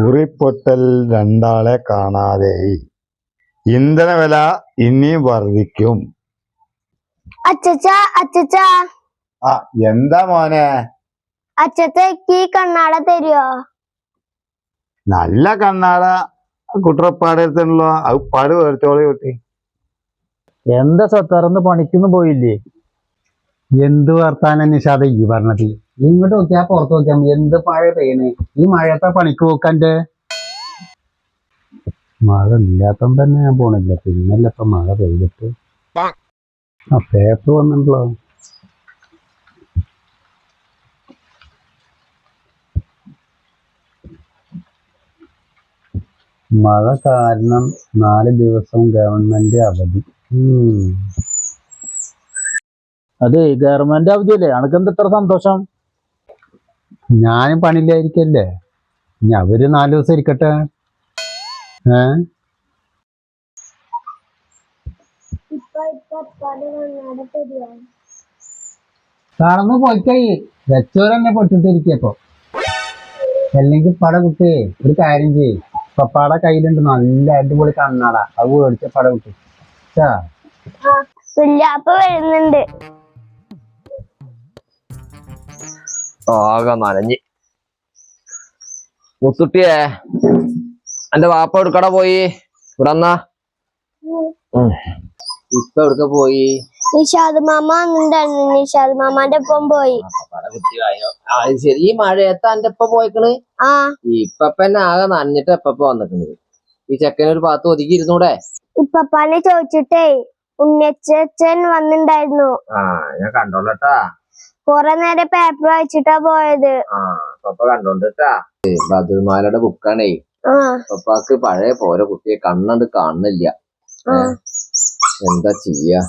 ഉറിപ്പൊട്ടൽ രണ്ടാളെ കാണാതെയായി. ഇന്ധനവില ഇനിയും വർദ്ധിക്കും. അച്ചച്ചാ അച്ചച്ചാ ആ എന്താ മോനെ? അച്ചത്തേക്ക് കണ്ണാട തരുവോ? നല്ല കണ്ണാട കുട്ടറപ്പാടത്തുള്ള അത് പാട് മേടിച്ചോളി കുട്ടി. എന്താ സത്താറന്ന് പണിക്കൊന്നും പോയില്ലേ? എന്ത് വർത്താനം നിഷാദ ഈ പറഞ്ഞത്? ഇങ്ങോട്ട് നോക്കിയാ പുറത്ത് നോക്കിയാ എന്ത് മഴ പെയ്യണേ? ഈ മഴയത്തെ പണിക്ക് പോക്കൻ്റെ. മഴ ഇല്ലാത്ത തന്നെ ഞാൻ പോണില്ല, പിന്നല്ല ഇപ്പൊ മഴ പെയ്തിട്ട്. ആ പേപ്പർ വന്നിട്ടുള്ളോ? മഴ കാരണം 4 ദിവസം ഗവൺമെന്റ് അവധി. അതെ, ഗവൺമെന്റ് അവധിയല്ലേ? അനക്കെന്ത് ഇത്ര സന്തോഷം? ഞാനും പണിയില്ലായിരിക്കല്ലേ, ഇനി അവര് 4 ദിവസം ഇരിക്കട്ടെ. കാണുമ്പോ പോയിക്കൈ വെച്ചോരെന്നെ പൊട്ടിട്ടിരിക്കപ്പോ. അല്ലെങ്കിൽ പട കുട്ടി ഒരു കാര്യം ചെയ്യ്, പപ്പാടെ കയ്യിലുണ്ട് നല്ല അടിപൊളി കണ്ണാട, അത് മേടിച്ച പട കുട്ടി. സുല്ലാപ്പ വരുന്നുണ്ട്. ആകെ നനഞ്ഞ്. മുത്തുട്ടിയേ, എന്റെ വാപ്പ എടുക്കട പോയി? ഇവിടെ വന്നാ. ഇപ്പൊ എവിടുക്ക പോയി? നിഷാദ് മാമ വന്നിട്ടുണ്ടായിരുന്നു, നിഷാദ് മാമാന്റെ ഒപ്പം പോയി. അത് ശരി, ഈ മഴയത്ത് എന്റെ എപ്പ പോയിക്കണ്? ആ ഇപ്പന്നെ ആകെ നനഞ്ഞിട്ട് എപ്പ വന്നിട്ടുണ്ട്. ഈ ചെക്കനൊരു ഭാഗത്ത് ഒതുക്കി ഇരുന്നൂടെ? ഇപ്പപ്പാനെ ചോദിച്ചിട്ടേ ഉണ്ണിയച്ചൻ വന്നിണ്ടായിരുന്നു. ആ ഞാൻ കണ്ടോളട്ടാ. കൊറേ നേരം പേപ്പർ വായിച്ചിട്ടാ പോയത്. ആ പപ്പ കണ്ടോണ്ടിട്ടാ. ബദുമാലയുടെ ബുക്കാണേ. പപ്പാക്ക് പഴയ പോരെ കുട്ടിയെ കണ്ണണ്ട് കാണുന്നില്ല. എന്താ ചെയ്യാ?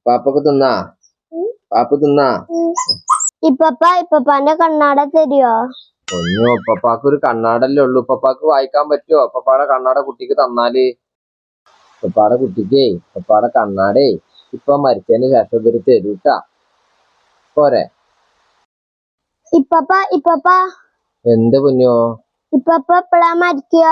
പാപ്പൊക്കെ തിന്നാ? പാപ്പ തിന്നാ? ഇപ്പപ്പാന്റെ കണ്ണാട തരുവോ? ഒന്നോ, പപ്പാക്ക് ഒരു കണ്ണാടല്ലേ ഉള്ളൂ. പപ്പാക്ക് വായിക്കാൻ പറ്റുമോ? പപ്പാടെ കണ്ണാട കുട്ടിക്ക് തന്നാല്. പപ്പാടെ കുട്ടിക്കേ പപ്പാടെ കണ്ണാടേ ഇപ്പൊ മരിച്ചതിന് ശേഷം ഇവര് തരൂട്ടാ. പോരെ? ഇപ്പപ്പ എന്ത് കുഞ്ഞോ? ഇപ്പപ്പ എപ്പഴാ മരിക്കുക?